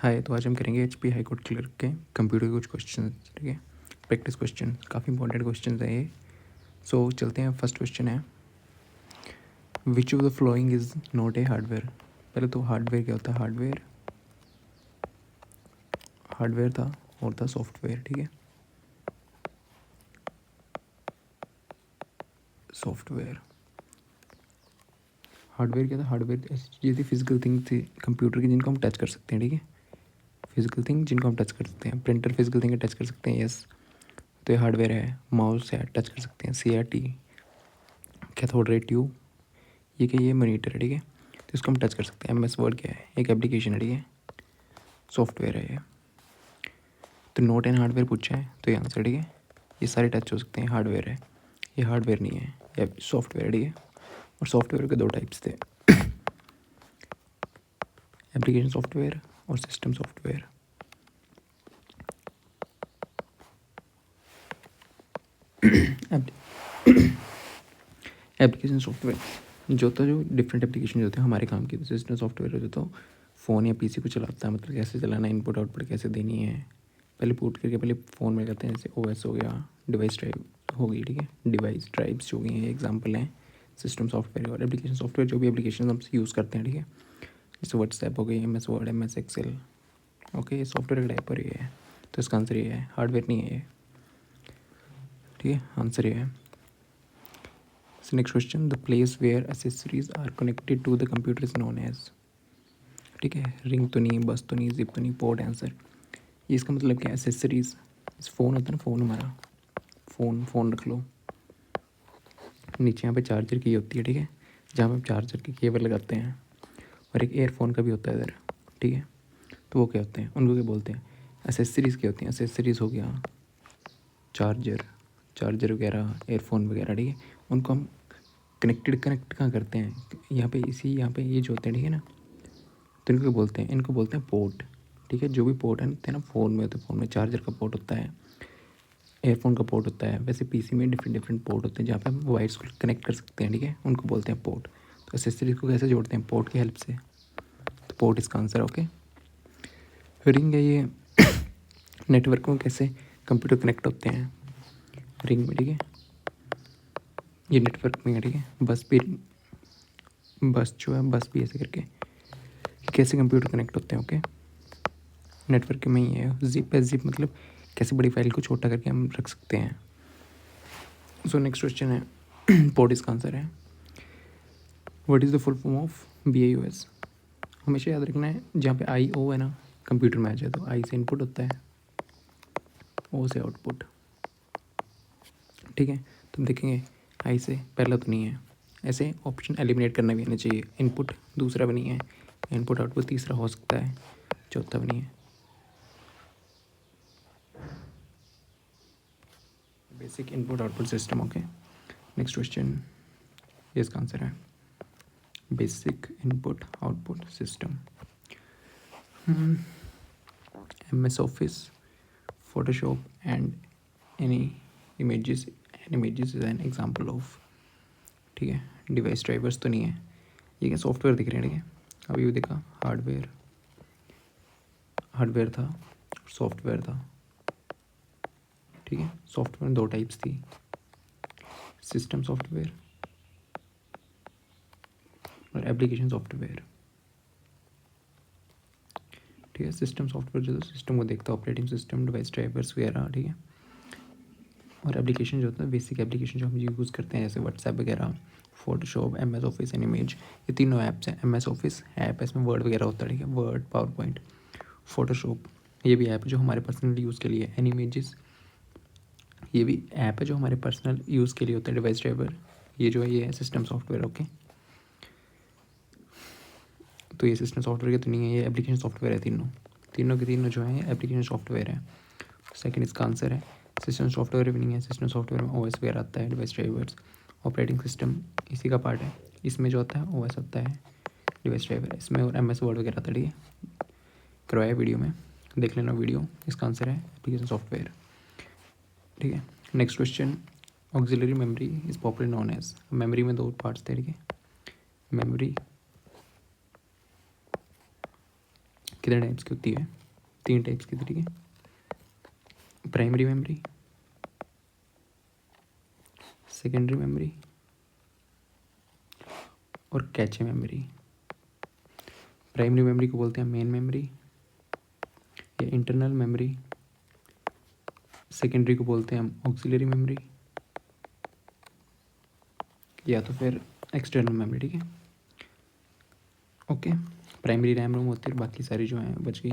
हाय, तो आज हम करेंगे एचपी हाई कोर्ट क्लर्क के कंप्यूटर के कुछ क्वेश्चन। ठीक है, प्रैक्टिस क्वेश्चन, काफ़ी इंपॉर्टेंट क्वेश्चन है ये। सो चलते हैं। फर्स्ट क्वेश्चन है, विच of the following is not a hardware. पहले तो हार्डवेयर क्या होता है? हार्डवेयर था और था सॉफ्टवेयर। ठीक है, सॉफ्टवेयर। हार्डवेयर क्या था? हार्डवेयर ऐसी चीज़ थी, फिजिकल थिंग थी कंप्यूटर की जिनको हम टच कर सकते हैं। ठीक है, फिजिकल थिंग जिनको हम टच कर सकते हैं। प्रिंटर फिजिकल थिंग टच कर सकते हैं, यस, तो ये हार्डवेयर है। माउस है, टच कर सकते हैं, CRT। कैथोड रे ट्यूब, ये क्या? ये मॉनिटर है। ठीक है, तो इसको हम टच कर सकते हैं। MS वर्ड क्या है? एक एप्लीकेशन है। ठीक है, सॉफ्टवेयर है ये। तो नोट एंड हार्डवेयर पूछा है तो ये आंसर। ठीक है, ये सारे टच हो सकते हैं, हार्डवेयर है। ये हार्डवेयर नहीं है, ये सॉफ्टवेयर है। ठीक है, और सॉफ्टवेयर के दो टाइप्स थे, एप्लीकेशन सॉफ्टवेयर और सिस्टम सॉफ्टवेयर। एप्लीकेशन सॉफ्टवेयर जो होता है, जो डिफरेंट एप्लीकेशन जो होते हैं हमारे काम की। सिस्टम सॉफ्टवेयर जो तो फ़ोन या PC को चलाता है, मतलब कैसे चलाना है, इनपुट आउटपुट कैसे देनी है, पहले पूट करके पहले फ़ोन में करते हैं। जैसे OS हो गया, डिवाइस ड्राइव हो गई। ठीक है, डिवाइस ड्राइव्स जो गई हैं, एग्जाम्पल हैं सिस्टम सॉफ्टवेयर। और एप्लीकेशन सॉफ्टवेयर जो भी एप्लीकेशन हम यूज़ करते हैं। ठीक है, जैसे WhatsApp हो गई, MS Word, MS Excel. Okay, ये सॉफ्टवेयर का टाइप पर ये है, तो इसका आंसर ये है, हार्डवेयर नहीं है ये। ठीक है, आंसर ये है। Next question, the place where accessories are connected to the computer is known as. ठीक है, रिंग तो नहीं, बस तो नहीं, जिप तो नहीं, पोर्ट। आंसर ये, इसका मतलब क्या है? एसेसरीज, फ़ोन होता है ना, फ़ोन हमारा, फ़ोन रख लो, नीचे यहाँ पे चार्जर की होती है। ठीक है, जहाँ पे चार्जर की केबल लगाते हैं, और एक एयरफोन का भी होता है इधर। ठीक है, तो वो क्या होते हैं? उनको क्या बोलते हैं? एसेसरीज़ क्या होती हैं? एसेसरीज़ हो गया चार्जर वगैरह, एयरफोन वगैरह। ठीक है, उनको हम कनेक्ट कहाँ करते हैं? यहाँ पे यहाँ पे ये जो होते हैं। ठीक है ना, तो इनको बोलते हैं, पोर्ट। ठीक है, जो भी पोर्ट है ना फ़ोन में होते हैं, फ़ोन में चार्जर का पोर्ट होता है, एयरफोन का पोर्ट होता है। वैसे PC में डिफरेंट पोर्ट होते हैं जहाँ पे हम वायर्स को कनेक्ट कर सकते हैं। ठीक है, उनको बोलते हैं पोर्ट। तो एसेसरीज को कैसे जोड़ते हैं? पोर्ट की हेल्प से। तो पोर्ट इसका आंसर है। ओके, रिंग है ये, नेटवर्क में कैसे कंप्यूटर कनेक्ट होते हैं, रिंग में। ठीक है, ये नेटवर्क में है। ठीक है, बस जो है, बस भी ऐसे करके कैसे कंप्यूटर कनेक्ट होते हैं। ओके, नेटवर्क में ही है। जिप है, जिप मतलब कैसे बड़ी फाइल को छोटा करके हम रख सकते हैं। सो नेक्स्ट क्वेश्चन है, पोर्ट इसका आंसर है। What is the full form of BIOS? हमेशा याद रखना है, जहाँ पे IO है ना कंप्यूटर में आ जाए, तो I से इनपुट होता है, O से आउटपुट। ठीक है, तो हम देखेंगे I से पहला तो नहीं है, ऐसे ऑप्शन एलिमिनेट करना भी आना चाहिए। इनपुट दूसरा भी नहीं है, इनपुट आउटपुट तीसरा हो सकता है, चौथा भी नहीं है। Basic input output system. Okay, next question, ये इसका आंसर है, basic input output system. MS office, Photoshop and any images is an example of. ठीक है, डिवाइस ड्राइवर्स तो नहीं है, ये क्या सॉफ्टवेयर दिख रहे हैं। ठीक है, अभी भी देखा, हार्डवेयर था, सॉफ्टवेयर था। ठीक है, सॉफ्टवेयर में दो टाइप्स थी, सिस्टम सॉफ्टवेयर और एप्लीकेशन सॉफ्टवेयर। ठीक है, सिस्टम सॉफ्टवेयर जो सिस्टम को देखता है, ऑपरेटिंग सिस्टम, डिवाइस ड्राइवर्स वगैरह। ठीक है, और एप्लीकेशन जो होता है, बेसिक एप्लीकेशन जो हम यूज़ करते हैं, जैसे WhatsApp वगैरह, Photoshop, MS office and image, ये तीनों ऐप्स हैं। MS ऑफिस ऐप है, इसमें वर्ड वगैरह होता है। ठीक है, वर्ड, पावर पॉइंट। फोटोशॉप ये भी ऐप है जो हमारे पर्सनल यूज़ के लिए। एंड इमेजेस ये भी ऐप है जो हमारे पर्सनल यूज़ के लिए होता है। डिवाइस ड्राइवर ये जो है, ये है सिस्टम सॉफ्टवेयर। ओके, तो ये सिस्टम सॉफ्टवेयर के तो नहीं है, ये एप्लीकेशन सॉफ्टवेयर है। तीनों के तीनों जो है एप्लीकेशन सॉफ्टवेयर है। सेकंड इसका आंसर है। सिस्टम सॉफ्टवेयर भी नहीं है, सिस्टम सॉफ्टवेयर में OS वगैरह आता है, डिवाइस ड्राइवर्स, ऑपरेटिंग सिस्टम इसी का पार्ट है। इसमें जो आता है OS आता है, डिवाइस ड्राइवर इसमें, और MS वर्ड वगैरह आता है। ठीक है, करवाया वीडियो में, देख लेना वीडियो। इसका आंसर है एप्लीकेशन सॉफ्टवेयर। ठीक है, next question, auxiliary memory is popular known as. Memory में दो पार्ट्स थे। ठीक है, मेमोरी कितने टाइप्स की होती है? 3 टाइप्स की, ठीक है। प्राइमरी मेमोरी, सेकेंडरी मेमोरी और कैचे मेमोरी। प्राइमरी मेमोरी को बोलते हैं मेन मेमोरी या इंटरनल मेमोरी, सेकेंडरी को बोलते हैं हम ऑक्सिलरी मेमोरी या तो फिर एक्सटर्नल मेमोरी, ठीक है। ओके, प्राइमरी रैम रोम होती है, बाकी सारी जो हैं बच गई,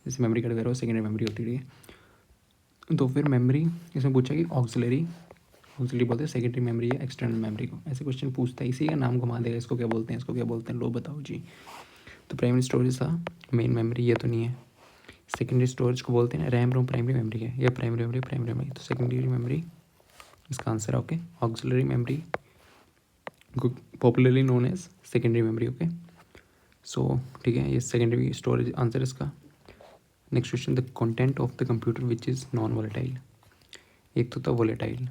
जैसे मेमोरी कार्ड वगैरह, सेकेंडरी मेमोरी होती है, ठीक है। तो फिर मेमोरी इसमें पूछा कि ऑक्सिलरी बोलते हैं सेकेंडरी मेमोरी या एक्सटर्नल मेमोरी को, ऐसे क्वेश्चन पूछता है, इसी का नाम घुमा देगा, इसको क्या बोलते हैं, इसको क्या बोलते हैं, लो बताओ जी। तो प्राइमरी स्टोरेज था मेन मेमोरी, ये तो नहीं है। सेकेंडरी स्टोरेज को बोलते हैं रैम रोम प्राइमरी मेमोरी है, या प्राइमरी मेमोरी, तो सेकेंडरी मेमोरी इसका आंसर है। Okay, auxiliary memory popularly known as secondary memory. Okay, so ठीक है, ये सेकेंडरी स्टोरेज आंसर इसका। Next question, the content of the computer which is non volatile. एक तो था वोलेटाइल,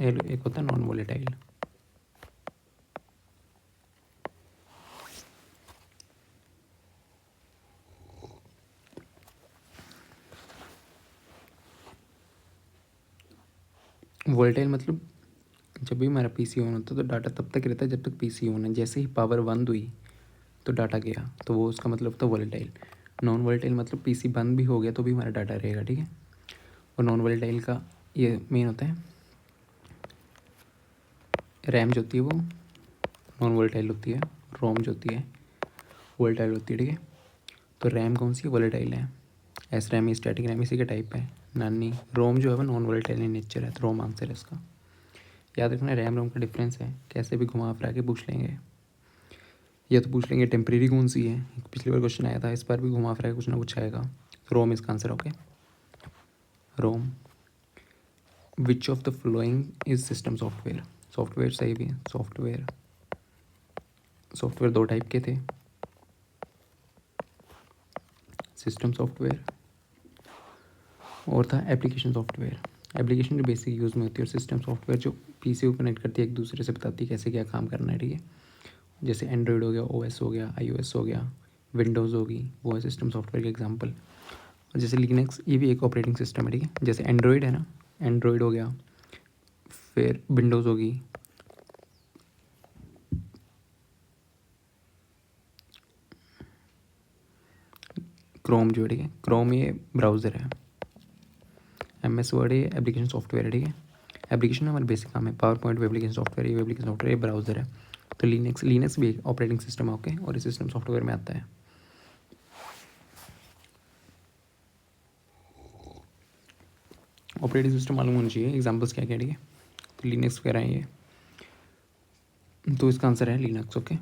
एक होता है नॉन वोलेटाइल। वोलेटाइल मतलब जब भी हमारा पीसी ऑन होता है तो डाटा तब तक रहता है जब तक पीसी ऑन है, जैसे ही पावर बंद हुई तो डाटा गया, तो वो उसका मतलब था वोलेटाइल। नॉन वोलेटाइल मतलब पीसी बंद भी हो गया तो भी हमारा डाटा रहेगा, ठीक है। और नॉन वोलेटाइल का ये मेन होता है, रैम जो होती है वो नॉन वोलेटाइल होती है, रोम जो होती है वोलेटाइल होती है, ठीक है। तो रैम कौन सी वोलेटाइल है? एस रैम, स्टैटिक रैम इसी का टाइप है। नानी रोम जो है वो नॉन वोलेटाइल इन नेचर है, तो रोम आंसर है इसका। याद रखना रैम रोम का डिफरेंस है, कैसे भी घुमा फिरा के पूछ लेंगे, या तो पूछ लेंगे टेम्परेरी कौन सी है, पिछली बार क्वेश्चन आया था, इस बार भी घुमा फिरा के कुछ ना कुछ आएगा। रोम इसका आंसर। Okay, ROM. Which of the following is system software. Software सही भी है, सॉफ्टवेयर 2 टाइप के थे, सिस्टम सॉफ्टवेयर और था एप्लीकेशन सॉफ्टवेयर। एप्लीकेशन जो बेसिक यूज़ में होती है, और सिस्टम सॉफ्टवेयर जो पीसी को कनेक्ट करती है, एक दूसरे से बताती है कैसे क्या काम करना है, ठीक है। जैसे एंड्रॉयड हो गया, ओएस हो गया, आईओएस हो गया, विंडोज़ होगी, वो है सिस्टम सॉफ्टवेयर के एग्जांपल। और जैसे लिनक्स, ये भी एक ऑपरेटिंग सिस्टम है, ठीक है। जैसे एंड्रॉयड है ना, एंड्रॉयड हो गया, फिर विंडोज़ होगी, क्रोम जो है, ठीक है। क्रोम ये ब्राउज़र है, MS वर्ड ये एप्लीकेशन सॉफ्टवेयर है, ठीक है। एप्लीकेशन हमारे बेसिक काम है, पावर पॉइंट एप्लीकेशन सॉफ्टवेयर, ये एप्लीकेशन सॉफ्टवेयर, ये ब्राउज़र है। तो लिनक्स भी एक ऑपरेटिंग सिस्टम है, ओके, और इस सिस्टम सॉफ्टवेयर में आता है। ऑपरेटिंग सिस्टम मालूम होना चाहिए, एग्जाम्पल्स क्या क्या, ठीक है। तो लिनक्स वगैरह है ये, तो इसका आंसर है लिनक्स। ओके,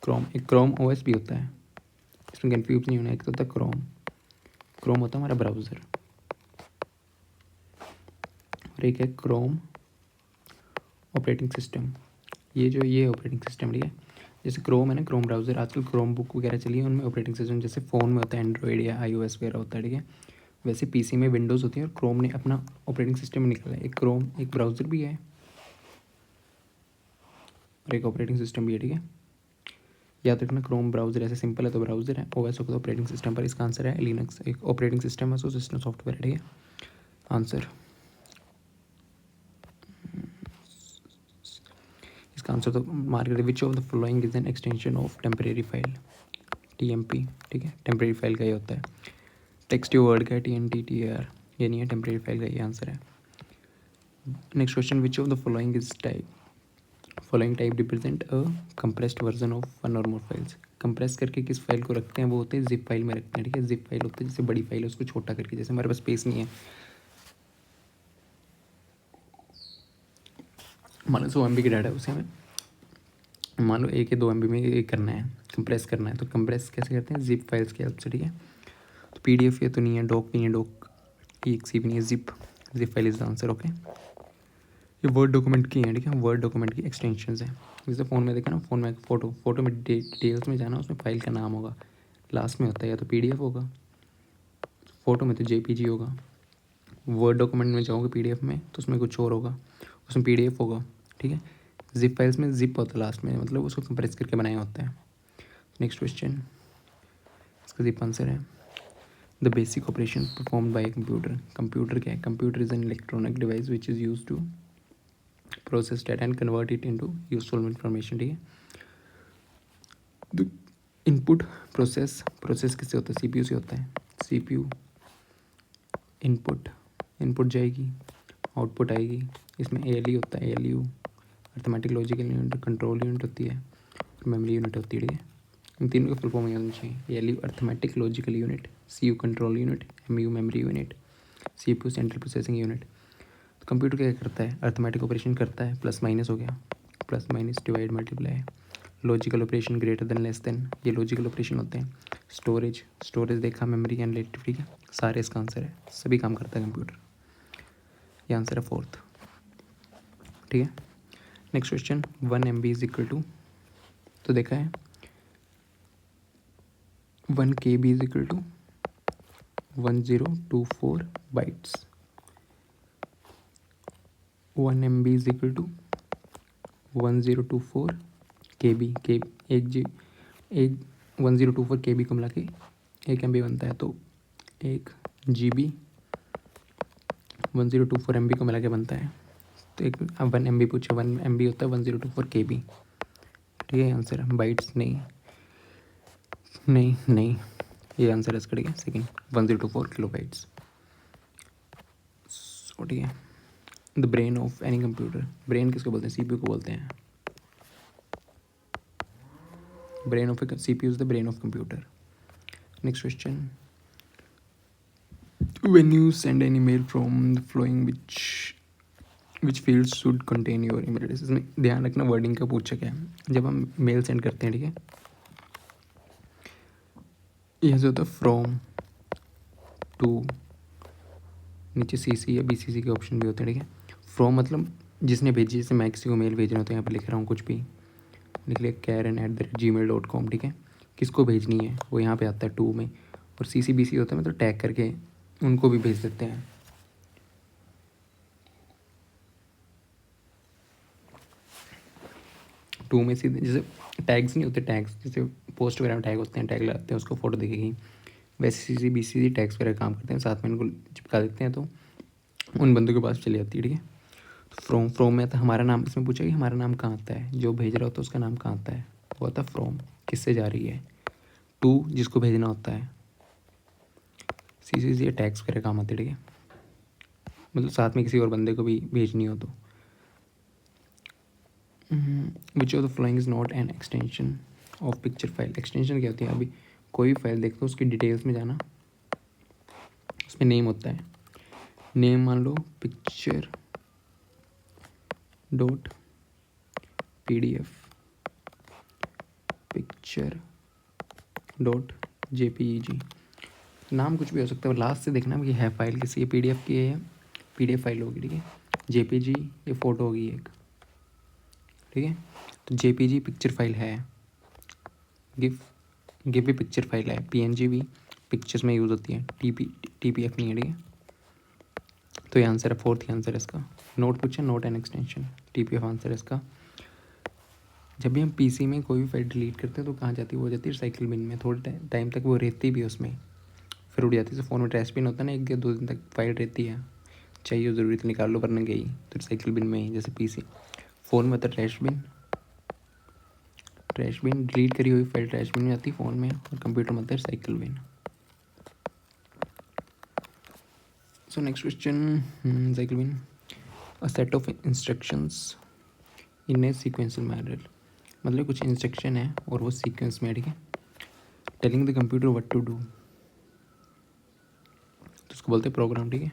क्रोम, एक क्रोम ओएस भी होता है, इसमें कन्फ्यूज नहीं होना। एक तो होता है क्रोम होता है हमारा ब्राउज़र, और एक है क्रोम ऑपरेटिंग सिस्टम। ये ऑपरेटिंग सिस्टम, ठीक है। जैसे क्रोम है ना, क्रोम ब्राउज़र, आजकल क्रोम बुक वगैरह चली है, उनमें ऑपरेटिंग सिस्टम जैसे फ़ोन में होता है एंड्रॉयड या iOS वगैरह होता है, ठीक है। वैसे पीसी में विंडोज़ होती है, और क्रोम ने अपना ऑपरेटिंग सिस्टम निकाला है। एक क्रोम एक ब्राउज़र भी है और एक ऑपरेटिंग सिस्टम भी है, ठीक है। याद रखना, क्रोम ब्राउज़र ऐसे सिंपल है तो ब्राउज़र है, ओएस होगा तो ऑपरेटिंग सिस्टम पर। इसका आंसर है लिनक्स, एक ऑपरेटिंग सिस्टम है, सो सिस्टम सॉफ्टवेयर है, ठीक है। आंसर, इसका आंसर तो मार्क कर, विच of the following is an extension of temporary file, TMP, ठीक है। टेम्परेरी फाइल का ये होता है, टेक्स्ट वर्ड का TNT TR, ये नहीं है, टेम्परेरी फाइल का ये आंसर है। Next question, which of the following is type, following type represent a compressed version of one और मोर फाइल्स। कंप्रेस करके किस फाइल को रखते हैं, वो होते हैं जिप फाइल में रखते हैं, ठीक है। जिप फाइल होता है जैसे बड़ी फाइल है उसको छोटा करके, जैसे हमारे पास स्पेस नहीं है, मान लो 100 MB की डाटा है, उसे हमें मान लो 1 या 2 MB में ये करना है, कंप्रेस करना है, तो कंप्रेस कैसे करते हैं, जिप फाइल्स की हेल्प से, ठीक है। तो PDF ये तो नहीं है, डॉक भी नहीं है, डॉक TXT भी नहीं है, zip file is the answer. Okay, ये वर्ड डॉक्यूमेंट की है, ठीक है, वर्ड डॉक्यूमेंट की एक्सटेंशंस हैं। जैसे फ़ोन में देखा ना, फ़ोन में फ़ोटो में डिटेल्स में जाना, उसमें फाइल का नाम होगा, लास्ट में होता है, या तो PDF होगा, फ़ोटो में तो JPG होगा, वर्ड डॉक्यूमेंट में जाओगे PDF में तो उसमें कुछ और होगा, उसमें PDF होगा, ठीक है। जिप फाइल्स में जिप होता है लास्ट में, मतलब उसको कंप्रेस करके बनाया होता है। नेक्स्ट क्वेश्चन, इसका सिर्फ आंसर है the basic operation perform by computer. Computer क्या है? Computer is an electronic device which is use to process data and convert it into useful information. ठीक है, द इनपुट प्रोसेस किससे होता है? सीपीयू से होता है। सीपीयू इनपुट जाएगी, आउटपुट आएगी। इसमें एएलयू होता है, ALU arithmetic logical unit, control unit होती है और मेमोरी यूनिट होती है। ठीक है, इन तीनों का फुल फॉर्म होना चाहिए। ALU arithmetic logical unit, CU control unit, MU memory unit, CPU central processing unit. तो कंप्यूटर क्या करता है? अर्थमेटिक ऑपरेशन करता है, प्लस माइनस हो गया, plus minus divide multiply. Logical operation greater than less than, ये लॉजिकल ऑपरेशन होते हैं। स्टोरेज देखा, मेमोरी एंड रिलेटिव। ठीक है, सारे इसका आंसर है, सभी काम करता है कंप्यूटर। ये आंसर है फोर्थ। ठीक है, next question 1 MB is equal to, तो देखा है 1 KB is equal to 1024 bytes. 1 MB is equal to 1024 KB। एक 1024 KB को मिला के 1 MB बनता है, तो 1 GB 1024 MB को मिला के बनता है। तो एक 1 MB पूछे, 1 MB होता है 1024 KB। ठीक है, आंसर है बाइट्स नहीं, ये आंसर है इसका। ठीक है, सेकेंड 1024 किलोबाइट्स। सो ठीक है, the brain of any computer, brain किसको बोलते हैं? सीपीयू को बोलते हैं। Brain of CPU is the brain of computer. Next question, when you send an email from the flowing which field should contain your email address. इसमें ध्यान रखना wording का पूछा क्या है। जब हम मेल सेंड करते हैं, ठीक है, यह जो होता है फ्रॉम टू, नीचे CC या BCC के ऑप्शन भी होते हैं। ठीक है, फ्रॉम मतलब जिसने भेजी, जैसे मैं किसी को मेल भेज रहा हूँ तो यहाँ पर लिख रहा हूँ कुछ भी, लिख लिया karen@gmail.com। ठीक है, किसको भेजनी है वो यहाँ पे आता है टू में। और CC BC होता है मतलब टैग करके उनको भी भेज देते हैं। टू में सीधे, जैसे टैग्स नहीं होते, टैग्स जैसे पोस्ट वगैरह में टैग होते हैं, टैग लगाते हैं, उसको फोटो दिखेगी, वैसे CC BC टैग्स वगैरह काम करते हैं, साथ में इनको चिपका देते हैं तो उन बंदों के पास चली जाती है। ठीक है, तो फ्रॉम में आता है हमारा नाम। इसमें पूछा कि हमारा नाम कहाँ आता है, जो भेज रहा होता है उसका नाम कहाँ आता है, वो आता है फ्रॉम, किससे जा रही है। टू जिसको भेजना होता है, CC टैग्स वगैरह काम आते हैं। ठीक है, मतलब साथ में किसी और बंदे को भी भेजनी हो तो। विच of the following is not an extension of picture file. Extension क्या होती है? अभी कोई भी फाइल देखते हो उसकी डिटेल्स में जाना, उसमें नेम होता है। नेम मान लो picture dot PDF, picture dot JPEG, नाम कुछ भी हो सकता है, लास्ट से देखना कि है फाइल किसी, ये PDF की है या PDF फाइल होगी। ठीक है, JPG ये फ़ोटो होगी एक। ठीक है, तो JPG पिक्चर फाइल है, गिफ भी पिक्चर फाइल है, PNG भी पिक्चर्स में यूज़ होती है, TPF नहीं है। ठीक है, तो ये आंसर है फोर्थ ही आंसर है इसका। नोट पूछे, note an extension, TPF answer है इसका। जब भी हम PC में कोई भी फाइल डिलीट करते हैं तो कहाँ जाती है? वो जाती है रिसाइकिल बिन में, थोड़े टाइम तक वो रहती भी है उसमें, फिर उड़ जाती है। फ़ोन में ट्रैश बिन होता है ना, 1 या 2 दिन तक फाइल रहती है, चाहिए ज़रूरी तो निकाल लो, वरना गई तो रिसाइकिल बिन में ही। जैसे PC, फ़ोन में होता है ट्रैश बिन, डिलीट करी हुई फाइल ट्रैश बिन में आती है फ़ोन में, और कंप्यूटर में होता है recycle bin. So next question, recycle bin, a set of instructions in a sequential manner, मतलब कुछ इंस्ट्रक्शन है और वो सीक्वेंस में है। ठीक है, telling the computer what to do, तो उसको बोलते हैं प्रोग्राम। ठीक है,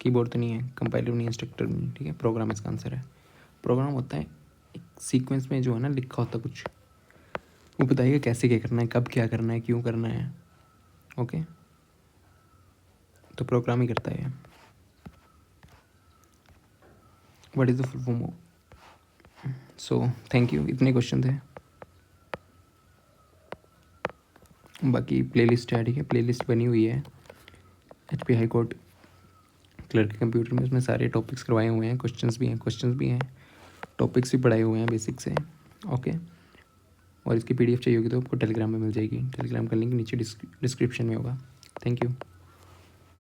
कीबोर्ड तो नहीं है, कंपाइलर नहीं, इंस्ट्रक्टर नहीं। ठीक है, प्रोग्राम इसका आंसर है। प्रोग्राम होता है एक सीक्वेंस में जो है ना लिखा होता कुछ, वो बताइएगा कैसे क्या करना है, कब क्या करना है, क्यों करना है। ओके, तो प्रोग्राम ही करता है। What is the full form? So thank you, इतने क्वेश्चन थे। बाकी प्लेलिस्ट है। ठीक है, प्लेलिस्ट बनी हुई है HP हाई कोर्ट क्लर्क के कंप्यूटर में, उसमें सारे टॉपिक्स करवाए हुए हैं, क्वेश्चंस भी हैं, टॉपिक्स भी पढ़ाए हुए हैं बेसिक से। ओके, और इसकी PDF चाहिए होगी तो आपको टेलीग्राम में मिल जाएगी। टेलीग्राम का लिंक नीचे डिस्क्रिप्शन में होगा। Thank you.